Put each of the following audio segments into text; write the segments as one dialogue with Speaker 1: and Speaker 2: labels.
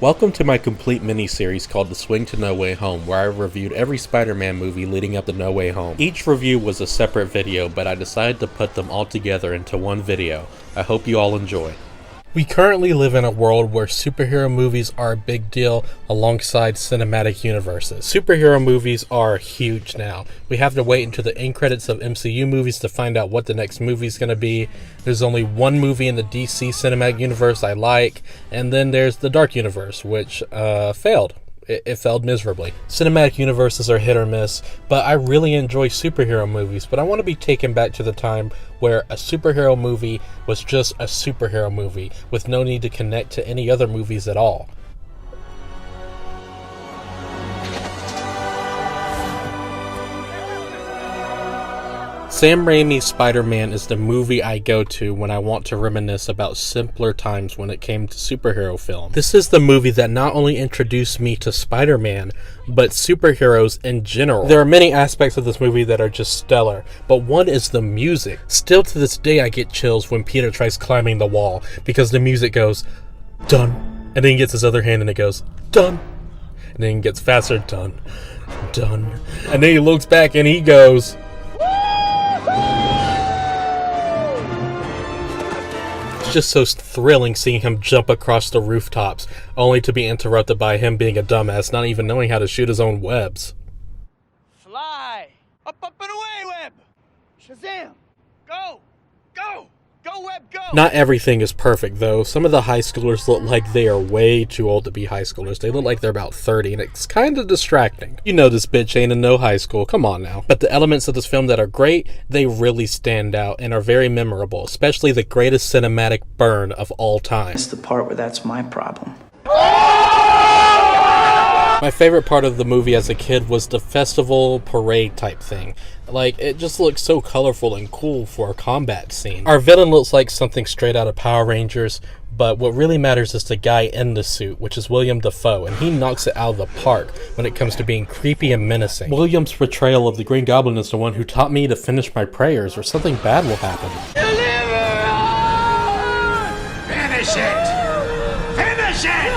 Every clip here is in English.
Speaker 1: Welcome to my complete mini-series called The Swing to No Way Home, where I reviewed every Spider-Man movie leading up to No Way Home. Each review was a separate video, but I decided to put them all together into one video. I hope you all enjoy. We currently live in a world where superhero movies are a big deal alongside cinematic universes. Superhero movies are huge now. We have to wait until the end credits of MCU movies to find out what the next movie is going to be. There's only one movie in the DC cinematic universe I like, and then there's the Dark Universe, which failed. It failed miserably. Cinematic universes are hit or miss, but I really enjoy superhero movies, but I want to be taken back to the time where a superhero movie was just a superhero movie with no need to connect to any other movies at all. Sam Raimi's Spider-Man is the movie I go to when I want to reminisce about simpler times when it came to superhero film. This is the movie that not only introduced me to Spider-Man, but superheroes in general. There are many aspects of this movie that are just stellar, but one is the music. Still to this day I get chills when Peter tries climbing the wall, because the music goes, dun, and then he gets his other hand and it goes, dun, and then it gets faster, dun, dun, and then he looks back and he goes, just so thrilling seeing him jump across the rooftops, only to be interrupted by him being a dumbass, not even knowing how to shoot his own webs.
Speaker 2: Fly! Up, up, and away, Web! Shazam! Go! Go! Go, Web, go!
Speaker 1: Not everything is perfect, though. Some of the high schoolers look like they are way too old to be high schoolers. They look like they're about 30, and it's kind of distracting. You know this bitch ain't in no high school. Come on now. But the elements of this film that are great, they really stand out and are very memorable, especially the greatest cinematic burn of all time.
Speaker 3: It's the part where that's my problem.
Speaker 1: My favorite part of the movie as a kid was the festival parade type thing. Like, it just looks so colorful and cool for a combat scene. Our villain looks like something straight out of Power Rangers, but what really matters is the guy in the suit, which is William Dafoe, and he knocks it out of the park when it comes to being creepy and menacing. William's portrayal of the Green Goblin is the one who taught me to finish my prayers or something bad will happen.
Speaker 2: Deliver! Finish it! Finish it!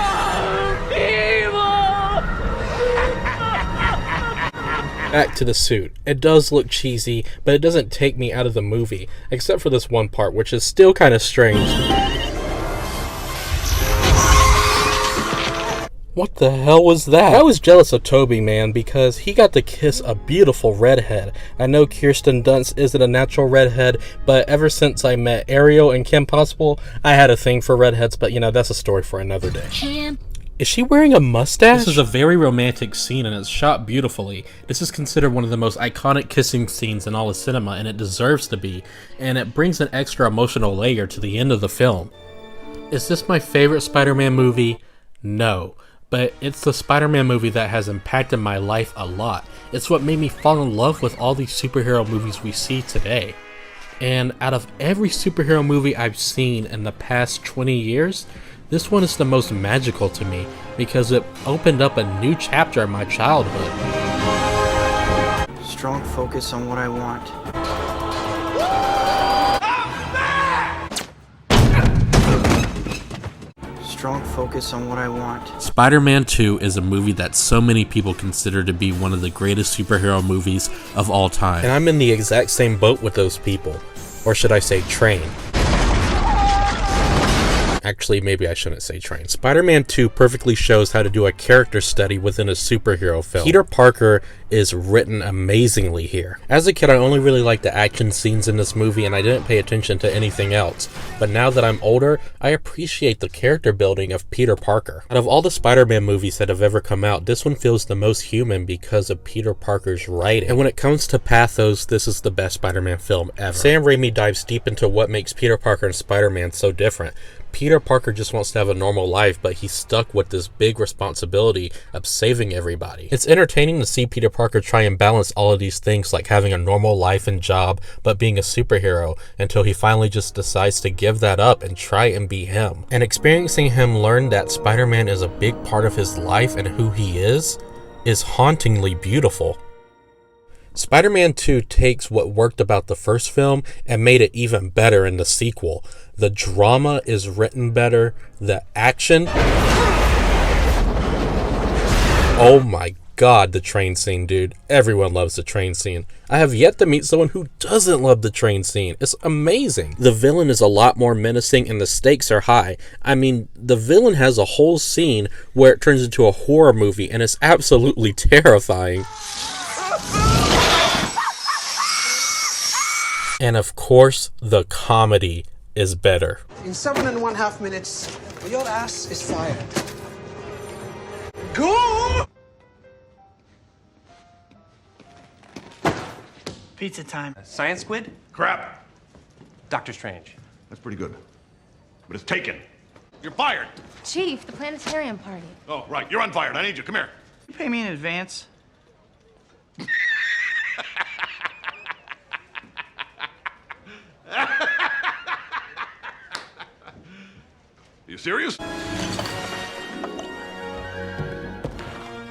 Speaker 1: Back to the suit. It does look cheesy, but it doesn't take me out of the movie, except for this one part, which is still kind of strange. What the hell was that? I was jealous of Toby, man, because he got to kiss a beautiful redhead. I know Kirsten Dunst isn't a natural redhead, but ever since I met Ariel and Kim Possible, I had a thing for redheads, but you know, that's a story for another day. Is she wearing a mustache? This is a very romantic scene and it's shot beautifully. This is considered one of the most iconic kissing scenes in all of cinema, and it deserves to be, and it brings an extra emotional layer to the end of the film. Is this my favorite Spider-Man movie? No. But it's the Spider-Man movie that has impacted my life a lot. It's what made me fall in love with all these superhero movies we see today. And out of every superhero movie I've seen in the past 20 years, this one is the most magical to me because it opened up a new chapter in my childhood.
Speaker 3: Strong focus on what I want. Strong focus on what I want.
Speaker 1: Spider-Man 2 is a movie that so many people consider to be one of the greatest superhero movies of all time. And I'm in the exact same boat with those people. Or should I say train? Actually, maybe I shouldn't say train. Spider-Man 2 perfectly shows how to do a character study within a superhero film. Peter Parker is written amazingly here. As a kid, I only really liked the action scenes in this movie and I didn't pay attention to anything else. But now that I'm older, I appreciate the character building of Peter Parker. Out of all the Spider-Man movies that have ever come out, this one feels the most human because of Peter Parker's writing. And when it comes to pathos, this is the best Spider-Man film ever. Sam Raimi dives deep into what makes Peter Parker and Spider-Man so different. Peter Parker just wants to have a normal life, but he's stuck with this big responsibility of saving everybody. It's entertaining to see Peter Parker try and balance all of these things, like having a normal life and job, but being a superhero, until he finally just decides to give that up and try and be him. And experiencing him learn that Spider-Man is a big part of his life and who he is hauntingly beautiful. Spider-Man 2 takes what worked about the first film and made it even better in the sequel. The drama is written better, the action Oh my god, the train scene, dude. Everyone loves the train scene. I have yet to meet someone who doesn't love the train scene. It's amazing. The villain is a lot more menacing and the stakes are high. I mean, the villain has a whole scene where it turns into a horror movie and it's absolutely terrifying. And of course, the comedy is better.
Speaker 4: In 7.5 minutes, your ass is fired. Go!
Speaker 3: Pizza time.
Speaker 5: Science squid?
Speaker 6: Crap.
Speaker 5: Doctor Strange.
Speaker 6: That's pretty good. But it's taken. You're fired.
Speaker 7: Chief, the planetarium party.
Speaker 6: Oh, right. You're unfired. I need you. Come here.
Speaker 3: You pay me in advance.
Speaker 6: You serious?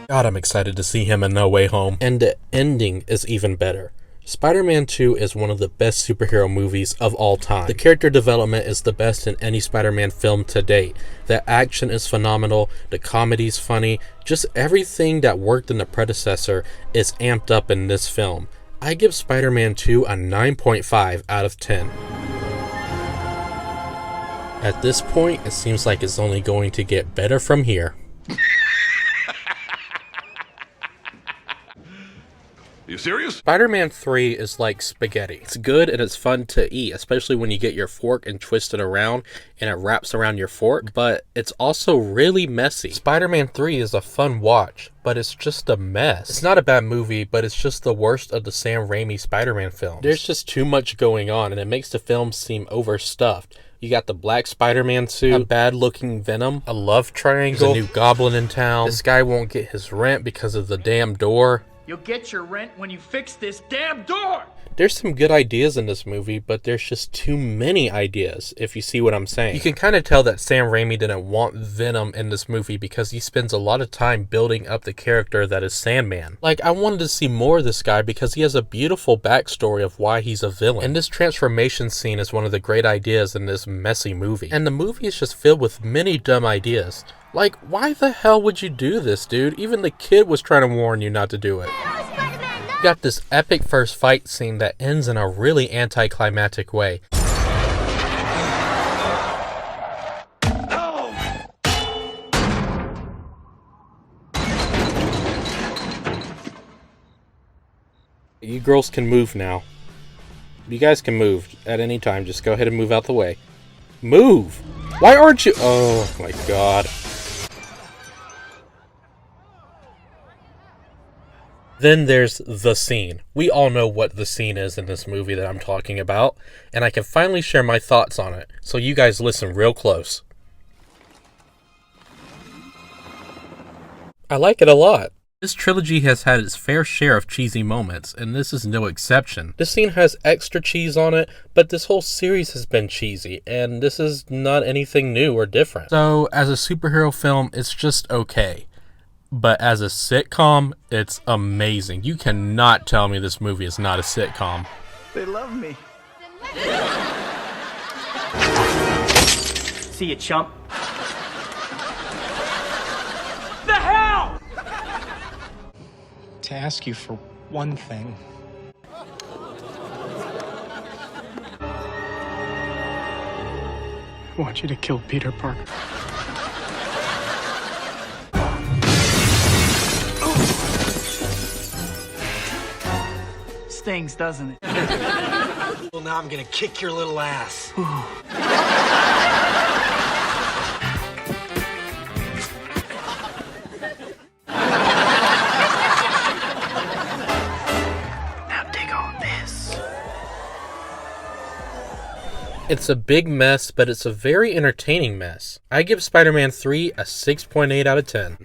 Speaker 1: God, I'm excited to see him in No Way Home. And the ending is even better. Spider-Man 2 is one of the best superhero movies of all time. The character development is the best in any Spider-Man film to date. The action is phenomenal, the comedy's funny, just everything that worked in the predecessor is amped up in this film. I give Spider-Man 2 a 9.5 out of 10. At this point, it seems like it's only going to get better from here.
Speaker 6: You serious?
Speaker 1: Spider-Man 3 is like spaghetti. It's good and it's fun to eat, especially when you get your fork and twist it around and it wraps around your fork, but it's also really messy. Spider-Man 3 is a fun watch, but it's just a mess. It's not a bad movie, but it's just the worst of the Sam Raimi Spider-Man films. There's just too much going on and it makes the film seem overstuffed. You got the black Spider-Man suit, a bad-looking Venom, a love triangle, there's a new goblin in town. This guy won't get his rent because of the damn door.
Speaker 2: You'll get your rent when you fix this damn door!
Speaker 1: There's some good ideas in this movie, but there's just too many ideas, if you see what I'm saying. You can kind of tell that Sam Raimi didn't want Venom in this movie because he spends a lot of time building up the character that is Sandman. Like, I wanted to see more of this guy because he has a beautiful backstory of why he's a villain. And this transformation scene is one of the great ideas in this messy movie. And the movie is just filled with many dumb ideas. Like, why the hell would you do this, dude? Even the kid was trying to warn you not to do it. You got this epic first fight scene that ends in a really anticlimactic way. You girls can move now. You guys can move at any time. Just go ahead and move out the way. Move! Why aren't you? Oh my god. Then there's the scene. We all know what the scene is in this movie that I'm talking about, and I can finally share my thoughts on it, so you guys listen real close. I like it a lot. This trilogy has had its fair share of cheesy moments, and this is no exception. This scene has extra cheese on it, but this whole series has been cheesy, and this is not anything new or different. So, as a superhero film, it's just okay. But as a sitcom, it's amazing. You cannot tell me this movie is not a sitcom.
Speaker 3: They love me.
Speaker 2: See you, chump. The hell!
Speaker 4: To ask you for one thing. I want you to kill Peter Parker.
Speaker 3: Stings, doesn't it?
Speaker 4: Well, now I'm gonna kick your little ass.
Speaker 3: Now dig on this.
Speaker 1: It's a big mess, but it's a very entertaining mess. I give Spider-Man 3 a 6.8 out of 10.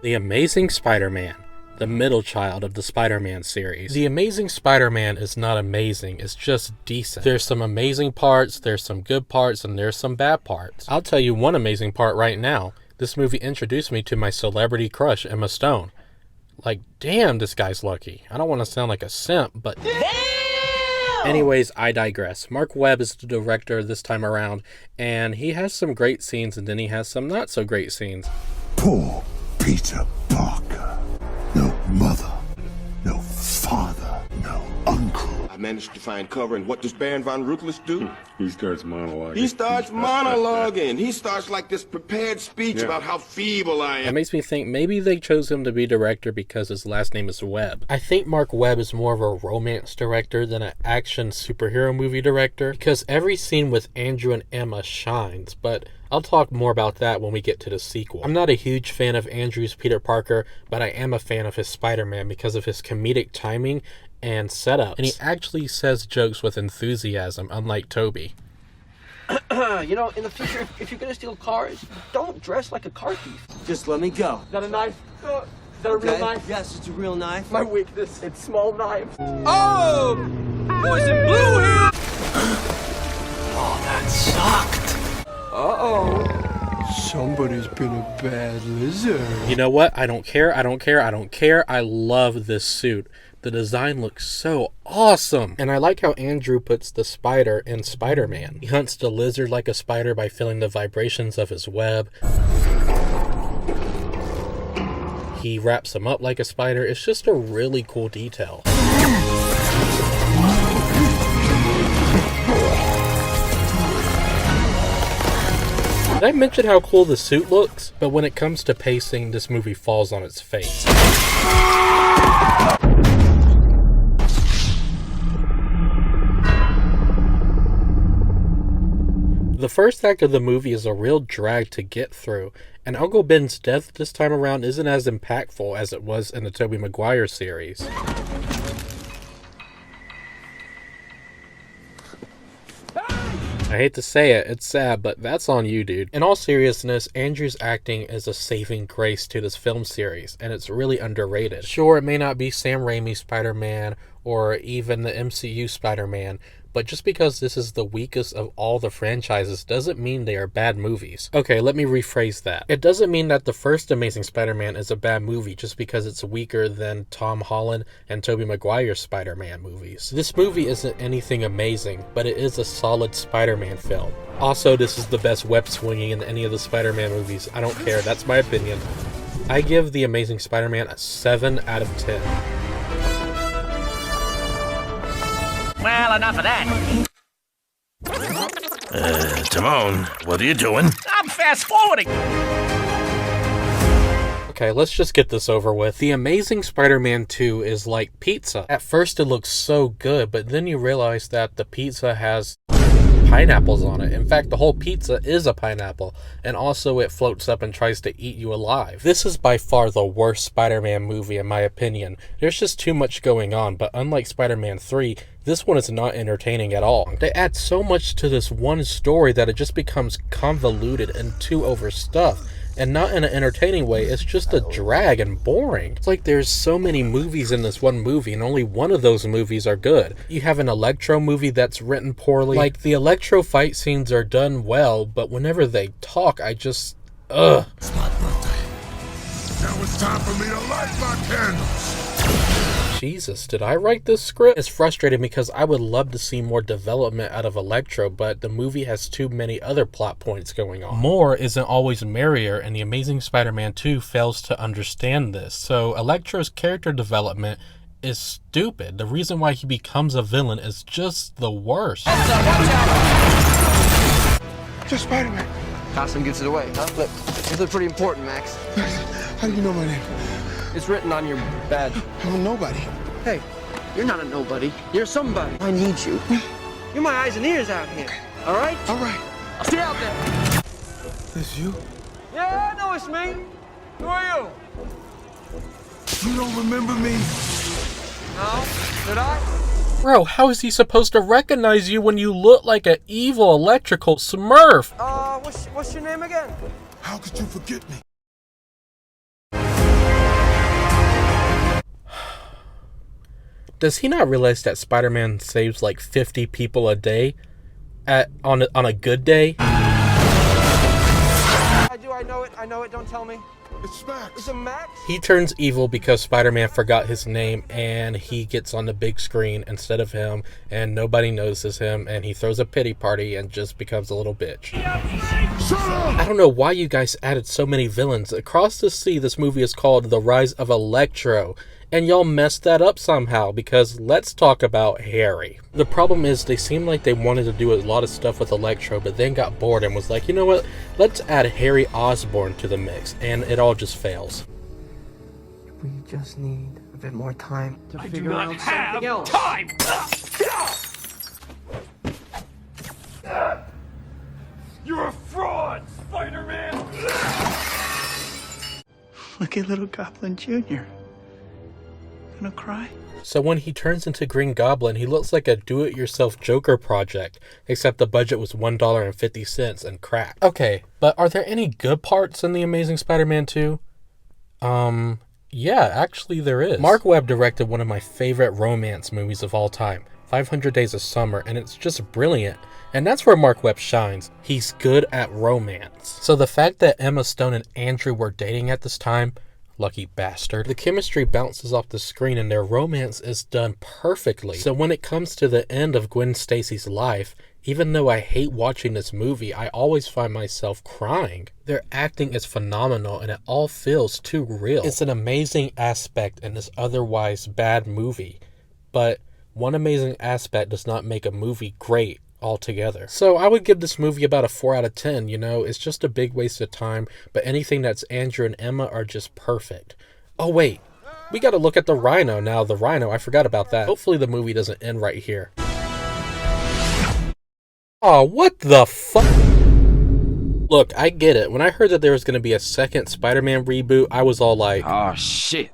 Speaker 1: The Amazing Spider-Man. The middle child of the Spider-Man series. The Amazing Spider-Man is not amazing, it's just decent. There's some amazing parts, there's some good parts, and there's some bad parts. I'll tell you one amazing part right now. This movie introduced me to my celebrity crush, Emma Stone. Like, damn, this guy's lucky. I don't want to sound like a simp, but... Damn! Anyways, I digress. Mark Webb is the director this time around, and he has some great scenes, and then he has some not so great scenes.
Speaker 8: Poor Peter Parker. mother, no father, no uncle.
Speaker 9: I managed to find cover, and what does Baron von Ruthless do?
Speaker 8: He starts monologuing.
Speaker 9: He starts monologuing. He starts like this prepared speech about how feeble I am.
Speaker 1: That makes me think maybe they chose him to be director because his last name is Webb. I think Mark Webb is more of a romance director than an action superhero movie director, because every scene with Andrew and Emma shines, but I'll talk more about that when we get to the sequel. I'm not a huge fan of Andrew's Peter Parker, but I am a fan of his Spider-Man because of his comedic timing and setups. And he actually says jokes with enthusiasm, unlike Toby.
Speaker 2: You know, in the future, if you're gonna steal cars, don't dress like a car thief. Just let me go. Is that a knife? Is that a real knife? Yes, it's a real knife. My weakness, it's small knives. Oh! Boys in blue here! Oh, that sucked. Uh-oh.
Speaker 8: Somebody's been a bad lizard.
Speaker 1: You know what? I don't care. I love this suit. The design looks so awesome. And I like how Andrew puts the spider in Spider-Man. He hunts the lizard like a spider by feeling the vibrations of his web. He wraps him up like a spider. It's just a really cool detail. Did I mention how cool the suit looks? But when it comes to pacing, this movie falls on its face. The first act of the movie is a real drag to get through, and Uncle Ben's death this time around isn't as impactful as it was in the Tobey Maguire series. I hate to say it, it's sad, but that's on you, dude. In all seriousness, Andrew's acting is a saving grace to this film series, and it's really underrated. Sure, it may not be Sam Raimi's Spider-Man, or even the MCU Spider-Man, but just because this is the weakest of all the franchises doesn't mean they are bad movies. Okay, let me rephrase that. It doesn't mean that the first Amazing Spider-Man is a bad movie just because it's weaker than Tom Holland and Tobey Maguire's Spider-Man movies. This movie isn't anything amazing, but it is a solid Spider-Man film. Also, this is the best web swinging in any of the Spider-Man movies. I don't care, that's my opinion. I give The Amazing Spider-Man a 7 out of 10.
Speaker 2: Well, enough of that.
Speaker 6: Timon, what are you doing?
Speaker 2: I'm fast forwarding.
Speaker 1: Okay, let's just get this over with. The Amazing Spider-Man 2 is like pizza. At first it looks so good, but then you realize that the pizza has pineapples on it. In fact, the whole pizza is a pineapple, and also it floats up and tries to eat you alive. This is by far the worst Spider-Man movie in my opinion. There's just too much going on, but unlike Spider-Man 3, this one is not entertaining at all. They add so much to this one story that it just becomes convoluted and too overstuffed. And not in an entertaining way, it's just a drag and boring. It's like there's so many movies in this one movie, and only one of those movies are good. You have an Electro movie that's written poorly. Like, the Electro fight scenes are done well, but whenever they talk, I just... ugh.
Speaker 8: It's my birthday. Now it's time for me to light my candles.
Speaker 1: Jesus, did I write this script? It's frustrating because I would love to see more development out of Electro, but the movie has too many other plot points going on. More isn't always merrier, and The Amazing Spider-Man 2 fails to understand this. So Electro's character development is stupid. The reason why he becomes a villain is just the worst.
Speaker 8: Just Spider-Man.
Speaker 2: Costume gets it away, huh? Look, this is pretty important, Max.
Speaker 8: How do you know my name?
Speaker 2: It's written on your badge.
Speaker 8: I'm a nobody.
Speaker 2: Hey, you're not a nobody. You're somebody. I need you. You're my eyes and ears out here. All right?
Speaker 8: All right.
Speaker 2: I'll see you out there.
Speaker 8: This you?
Speaker 2: Yeah, I know it's me. Who are you?
Speaker 8: You don't remember me?
Speaker 2: No? Did I?
Speaker 1: Bro, how is he supposed to recognize you when you look like an evil electrical smurf?
Speaker 2: What's your name again?
Speaker 8: How could you forget me?
Speaker 1: Does he not realize that Spider-Man saves like 50 people a day on a good day?
Speaker 2: I do, I know it, don't tell me.
Speaker 8: It's Max.
Speaker 2: Is it Max?
Speaker 1: He turns evil because Spider-Man forgot his name and he gets on the big screen instead of him and nobody notices him and he throws a pity party and just becomes a little bitch. I don't know why you guys added so many villains. Across the sea, this movie is called The Rise of Electro. And y'all messed that up somehow because let's talk about Harry. The problem is they seem like they wanted to do a lot of stuff with Electro but then got bored and was like, you know what, let's add Harry Osborn to the mix, and it all just fails.
Speaker 2: We just need a bit more time to figure out something else.
Speaker 6: Time! You're a fraud, Spider-Man!
Speaker 3: Look at little Goblin Jr. Gonna cry?
Speaker 1: So when he turns into Green Goblin, he looks like a do-it-yourself Joker project, except the budget was $1.50 and crack. Okay, but are there any good parts in The Amazing Spider-Man 2? Yeah, actually there is. Mark Webb directed one of my favorite romance movies of all time, 500 Days of Summer, and it's just brilliant. And that's where Mark Webb shines. He's good at romance. So the fact that Emma Stone and Andrew were dating at this time, lucky bastard. The chemistry bounces off the screen and their romance is done perfectly. So when it comes to the end of Gwen Stacy's life, even though I hate watching this movie, I always find myself crying. Their acting is phenomenal and it all feels too real. It's an amazing aspect in this otherwise bad movie. But one amazing aspect does not make a movie great altogether. So I would give this movie about a 4 out of 10, you know, it's just a big waste of time, but anything that's Andrew and Emma are just perfect. Oh wait, we gotta look at the Rhino now. The Rhino, I forgot about that. Hopefully the movie doesn't end right here. Oh, what the fuck? Look, I get it. When I heard that there was gonna be a second Spider-Man reboot, I was all like,
Speaker 10: oh shit.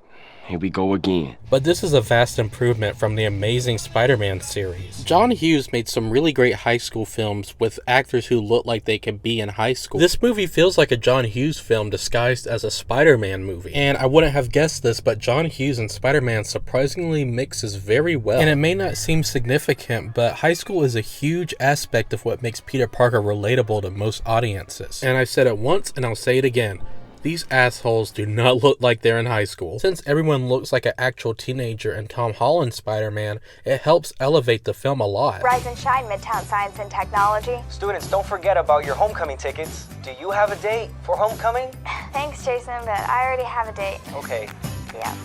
Speaker 10: Here we go again.
Speaker 1: But this is a vast improvement from the Amazing Spider-Man series. John Hughes made some really great high school films with actors who look like they could be in high school. This movie feels like a John Hughes film disguised as a Spider-Man movie. And I wouldn't have guessed this, but John Hughes and Spider-Man surprisingly mixes very well. And it may not seem significant, but high school is a huge aspect of what makes Peter Parker relatable to most audiences. And I've said it once and I'll say it again. These assholes do not look like they're in high school. Since everyone looks like an actual teenager in Tom Holland's Spider-Man, it helps elevate the film a lot.
Speaker 11: Rise and shine, Midtown Science and Technology.
Speaker 12: Students, don't forget about your homecoming tickets. Do you have a date for homecoming?
Speaker 11: Thanks, Jason, but I already have a date.
Speaker 12: Okay.
Speaker 11: Yeah.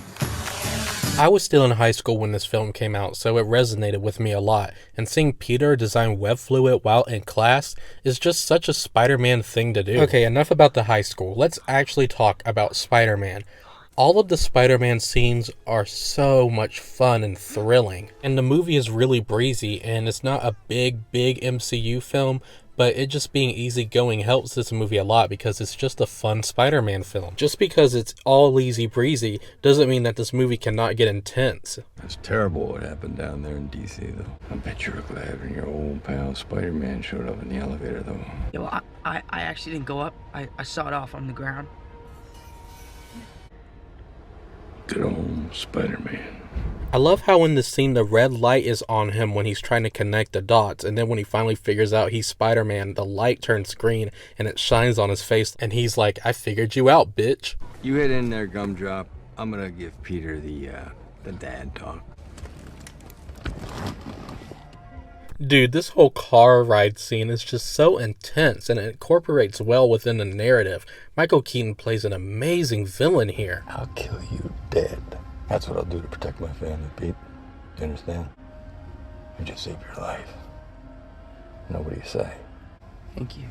Speaker 1: I was still in high school when this film came out, so it resonated with me a lot, and seeing Peter design web fluid while in class is just such a Spider-Man thing to do. Okay, enough about the high school. Let's actually talk about Spider-Man. All of the Spider-Man scenes are so much fun and thrilling, and the movie is really breezy, and it's not a big MCU film, but it just being easygoing helps this movie a lot because it's just a fun Spider-Man film. Just because it's all easy breezy doesn't mean that this movie cannot get intense.
Speaker 13: It's terrible what happened down there in DC though. I bet you're glad when your old pal Spider-Man showed up in the elevator though.
Speaker 14: Yeah, well, I actually didn't go up. I saw it off on the ground.
Speaker 13: Good old Spider-Man.
Speaker 1: I love how in the scene the red light is on him when he's trying to connect the dots, and then when he finally figures out he's Spider-Man, the light turns green and it shines on his face and he's like, I figured you out, bitch.
Speaker 13: You hit in there, Gumdrop. I'm gonna give Peter the dad talk.
Speaker 1: Dude, this whole car ride scene is just so intense and it incorporates well within the narrative. Michael Keaton plays an amazing villain here.
Speaker 13: I'll kill you dead. That's what I'll do to protect my family, Pete. You understand? You just saved your life. Now what do you say?
Speaker 14: Thank you.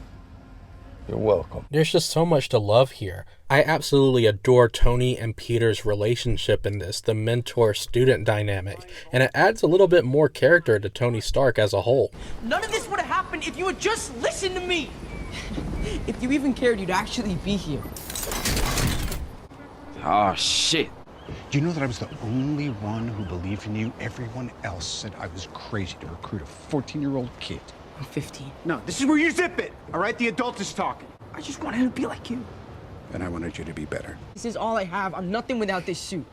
Speaker 13: You're welcome.
Speaker 1: There's just so much to love here. I absolutely adore Tony and Peter's relationship in this, the mentor-student dynamic, and it adds a little bit more character to Tony Stark as a whole.
Speaker 2: None of this would have happened if you had just listened to me. If you even cared, you'd actually be here.
Speaker 10: Oh shit.
Speaker 15: Do you know that I was the only one who believed in you? Everyone else said I was crazy to recruit a 14-year-old kid.
Speaker 14: I'm 15.
Speaker 15: No, this is where you zip it, all right? The adult is talking.
Speaker 14: I just wanted to be like you.
Speaker 15: And I wanted you to be better.
Speaker 2: This is all I have. I'm nothing without this suit.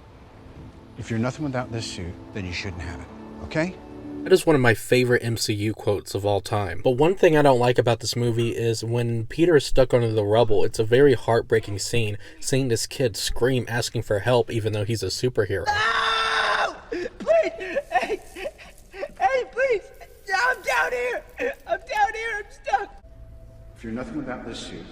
Speaker 15: If you're nothing without this suit, then you shouldn't have it, okay?
Speaker 1: That is one of my favorite MCU quotes of all time. But one thing I don't like about this movie is when Peter is stuck under the rubble, it's a very heartbreaking scene, seeing this kid scream asking for help even though he's a superhero.
Speaker 2: No! Please! Hey, please! I'm down here! I'm stuck!
Speaker 15: If you're nothing without this suit,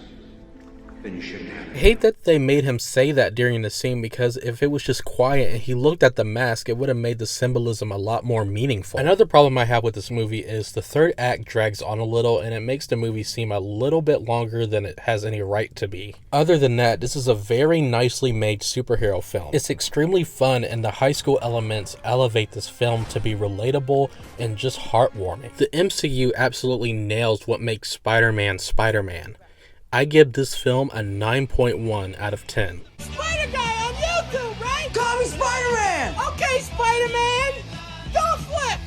Speaker 15: then you shouldn't have it.
Speaker 1: I hate that they made him say that during the scene, because if it was just quiet and he looked at the mask, it would have made the symbolism a lot more meaningful. Another problem I have with this movie is the third act drags on a little and it makes the movie seem a little bit longer than it has any right to be. Other than that, this is a very nicely made superhero film. It's extremely fun and the high school elements elevate this film to be relatable and just heartwarming. The MCU absolutely nails what makes Spider-Man Spider-Man. I give this film a 9.1 out of 10.
Speaker 2: Spider Guy on YouTube, right? Call me Spider-Man! Okay, Spider-Man! Don't flip!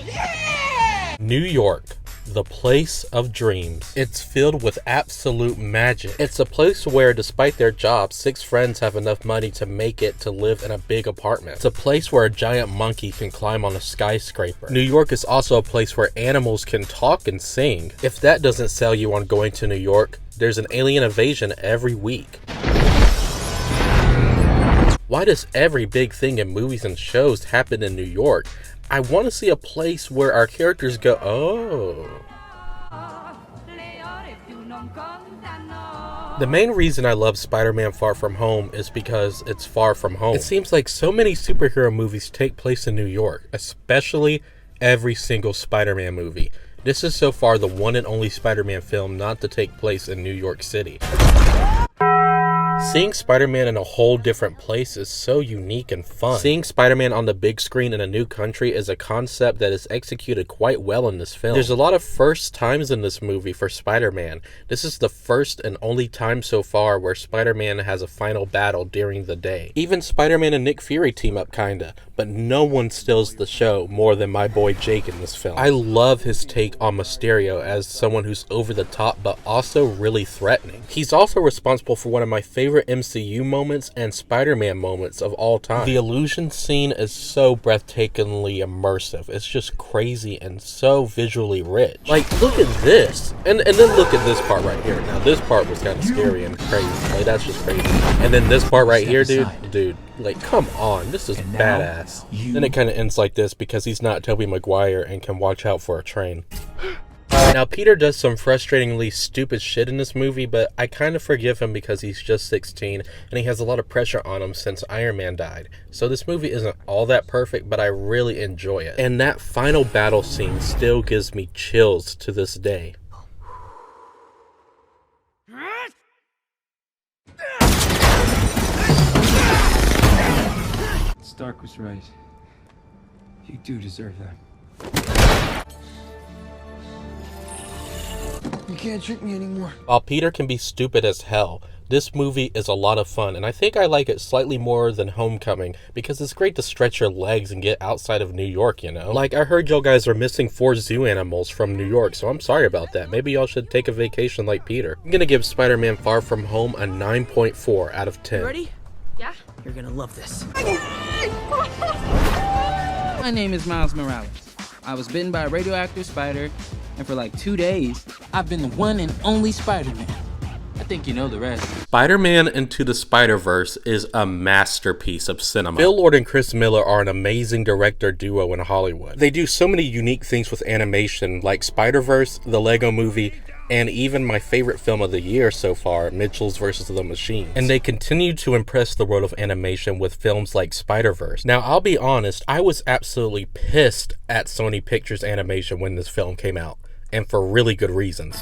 Speaker 2: Yeah!
Speaker 1: New York, the place of dreams. It's filled with absolute magic. It's a place where, despite their jobs, 6 friends have enough money to make it to live in a big apartment. It's a place where a giant monkey can climb on a skyscraper. New York is also a place where animals can talk and sing. If that doesn't sell you on going to New York, there's an alien invasion every week. Why does every big thing in movies and shows happen in New York? I want to see a place where our characters go, oh. The main reason I love Spider-Man Far From Home is because it's far from home. It seems like so many superhero movies take place in New York, especially every single Spider-Man movie. This is so far the one and only Spider-Man film not to take place in New York City. Seeing Spider-Man in a whole different place is so unique and fun. Seeing Spider-Man on the big screen in a new country is a concept that is executed quite well in this film. There's a lot of first times in this movie for Spider-Man. This is the first and only time so far where Spider-Man has a final battle during the day. Even Spider-Man and Nick Fury team up kinda, but no one steals the show more than my boy Jake in this film. I love his take on Mysterio as someone who's over the top but also really threatening. He's also responsible for one of my favorite MCU moments and Spider-Man moments of all time. The illusion scene is so breathtakingly immersive. It's just crazy and so visually rich. Like, look at this. And then look at this part right here. Now, this part was kind of scary and crazy. Like, that's just crazy. And then this part right here, dude, like, come on. This is badass. Then it kind of ends like this because he's not Tobey Maguire and can watch out for a train. Now, Peter does some frustratingly stupid shit in this movie, but I kind of forgive him because he's just 16 and he has a lot of pressure on him since Iron Man died. So this movie isn't all that perfect, but I really enjoy it. And that final battle scene still gives me chills to this day.
Speaker 10: Stark was right. You do deserve that.
Speaker 4: You can't trick me anymore.
Speaker 1: While Peter can be stupid as hell, this movie is a lot of fun, and I think I like it slightly more than Homecoming because it's great to stretch your legs and get outside of New York, you know? Like, I heard y'all guys are missing 4 zoo animals from New York, so I'm sorry about that. Maybe y'all should take a vacation like Peter. I'm gonna give Spider-Man Far From Home a 9.4 out of 10.
Speaker 14: You ready?
Speaker 7: Yeah?
Speaker 14: You're gonna love this. My name is Miles Morales. I was bitten by a radioactive spider, and for like 2 days, I've been the one and only Spider-Man. I think you know the rest.
Speaker 1: Spider-Man Into the Spider-Verse is a masterpiece of cinema. Phil Lord and Chris Miller are an amazing director duo in Hollywood. They do so many unique things with animation, like Spider-Verse, the Lego Movie, and even my favorite film of the year so far, Mitchell's vs. the Machines. And they continue to impress the world of animation with films like Spider-Verse. Now, I'll be honest, I was absolutely pissed at Sony Pictures Animation when this film came out, and for really good reasons.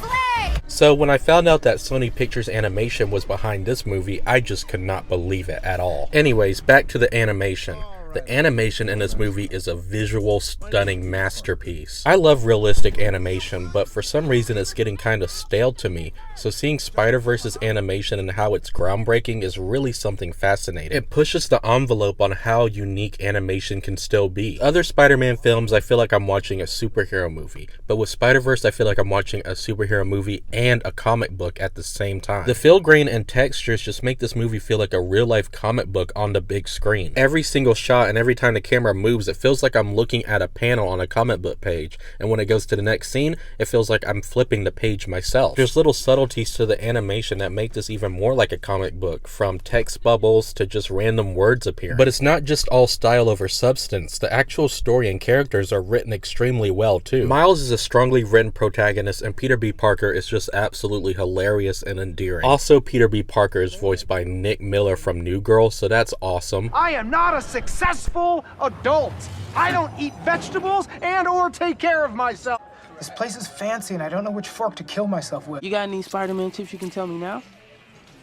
Speaker 1: So when I found out that Sony Pictures Animation was behind this movie, I just could not believe it at all. Anyways, back to the animation. The animation in this movie is a visual, stunning masterpiece. I love realistic animation, but for some reason it's getting kind of stale to me, so seeing Spider-Verse's animation and how it's groundbreaking is really something fascinating. It pushes the envelope on how unique animation can still be. Other Spider-Man films, I feel like I'm watching a superhero movie, but with Spider-Verse, I feel like I'm watching a superhero movie and a comic book at the same time. The filigrane and textures just make this movie feel like a real-life comic book on the big screen. Every single shot shot, and every time the camera moves, it feels like I'm looking at a panel on a comic book page. And when it goes to the next scene, it feels like I'm flipping the page myself. There's little subtleties to the animation that make this even more like a comic book, from text bubbles to just random words appearing. But it's not just all style over substance. The actual story and characters are written extremely well too. Miles is a strongly written protagonist, and Peter B. Parker is just absolutely hilarious and endearing. Also, Peter B. Parker is voiced by Nick Miller from New Girl, so that's awesome.
Speaker 16: I am not a successful adult. I don't eat vegetables and or take care of myself.
Speaker 3: This place is fancy and I don't know which fork to kill myself with.
Speaker 14: You got any Spider-Man tips you can tell me now?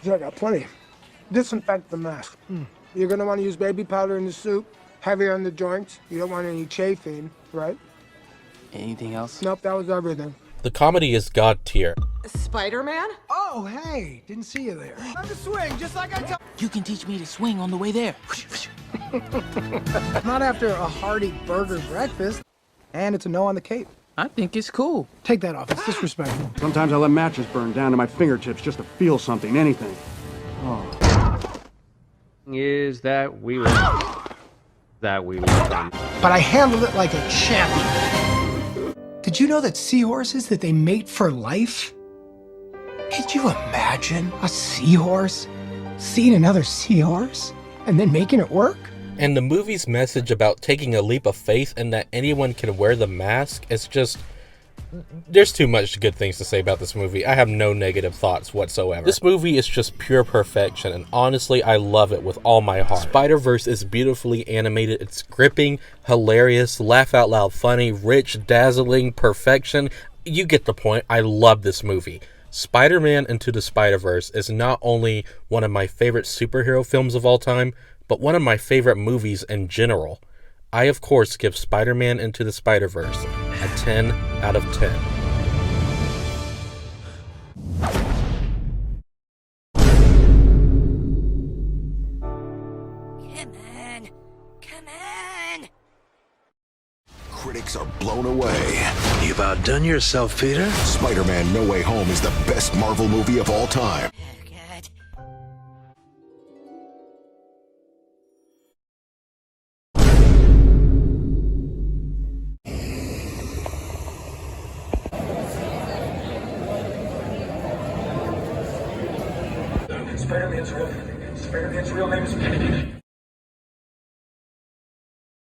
Speaker 16: Yeah, I got plenty. Disinfect the mask. You're gonna want to use baby powder in the soup, heavy on the joints. You don't want any chafing, right?
Speaker 14: Anything else?
Speaker 16: Nope, that was everything.
Speaker 1: The comedy is god tier.
Speaker 4: Spider-Man?
Speaker 16: Oh, hey, didn't see you there. Time to swing, just like I told.
Speaker 14: You can teach me to swing on the way there.
Speaker 16: Not after a hearty burger breakfast. And it's a no on the cape.
Speaker 14: I think it's cool.
Speaker 16: Take that off, it's disrespectful.
Speaker 17: Sometimes I let matches burn down to my fingertips just to feel something, anything.
Speaker 5: Is that we were fun.
Speaker 16: But I handled it like a champion.
Speaker 3: Did you know that seahorses, that they mate for life? Could you imagine a seahorse seeing another seahorse and then making it work?
Speaker 1: And the movie's message about taking a leap of faith and that anyone can wear the mask is just... There's too much good things to say about this movie. I have no negative thoughts whatsoever. This movie is just pure perfection, and honestly, I love it with all my heart. Spider-Verse is beautifully animated. It's gripping, hilarious, laugh out loud funny, rich, dazzling, perfection. You get the point. I love this movie. Spider-Man Into the Spider-Verse is not only one of my favorite superhero films of all time, but one of my favorite movies in general. I, of course, give Spider-Man Into the Spider-Verse a 10 out of 10.
Speaker 18: Come on!
Speaker 8: Critics are blown away.
Speaker 19: You've outdone yourself, Peter.
Speaker 8: Spider-Man No Way Home is the best Marvel movie of all time.
Speaker 16: Spider-Man's real name is...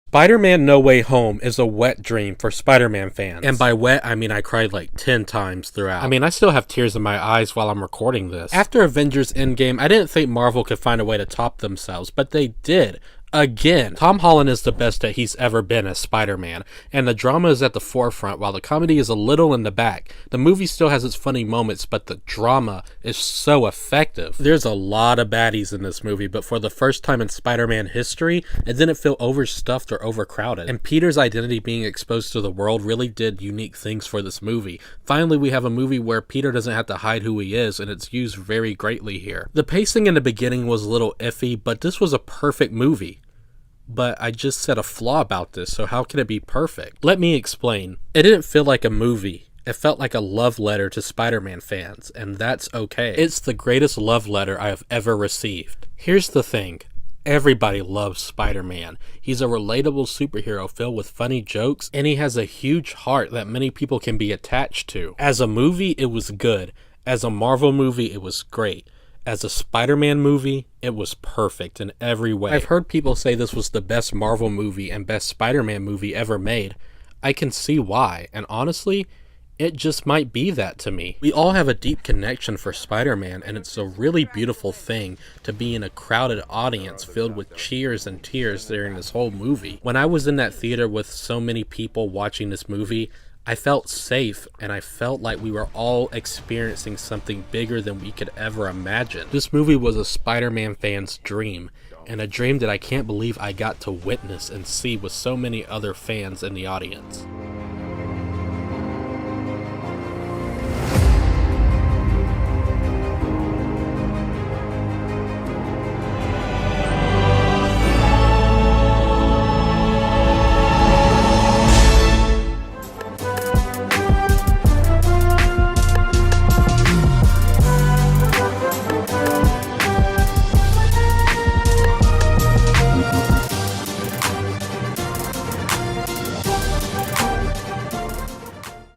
Speaker 1: Spider-Man No Way Home is a wet dream for Spider-Man fans. And by wet, I mean I cried like 10 times throughout. I mean, I still have tears in my eyes while I'm recording this. After Avengers Endgame, I didn't think Marvel could find a way to top themselves, but they did. Again, Tom Holland is the best that he's ever been as Spider-Man, and the drama is at the forefront while the comedy is a little in the back. The movie still has its funny moments, but the drama is so effective. There's a lot of baddies in this movie, but for the first time in Spider-Man history, it didn't feel overstuffed or overcrowded. And Peter's identity being exposed to the world really did unique things for this movie. Finally, we have a movie where Peter doesn't have to hide who he is, and it's used very greatly here. The pacing in the beginning was a little iffy, but this was a perfect movie. But I just said a flaw about this, so how can it be perfect? Let me explain. It didn't feel like a movie. It felt like a love letter to Spider-Man fans, and that's okay. It's the greatest love letter I have ever received. Here's the thing. Everybody loves Spider-Man. He's a relatable superhero filled with funny jokes, and he has a huge heart that many people can be attached to. As a movie, it was good. As a Marvel movie, it was great. As a Spider-Man movie, it was perfect in every way. I've heard people say this was the best Marvel movie and best Spider-Man movie ever made. I can see why, and honestly, it just might be that to me. We all have a deep connection for Spider-Man, and it's a really beautiful thing to be in a crowded audience filled with cheers and tears during this whole movie. When I was in that theater with so many people watching this movie, I felt safe, and I felt like we were all experiencing something bigger than we could ever imagine. This movie was a Spider-Man fan's dream, and a dream that I can't believe I got to witness and see with so many other fans in the audience.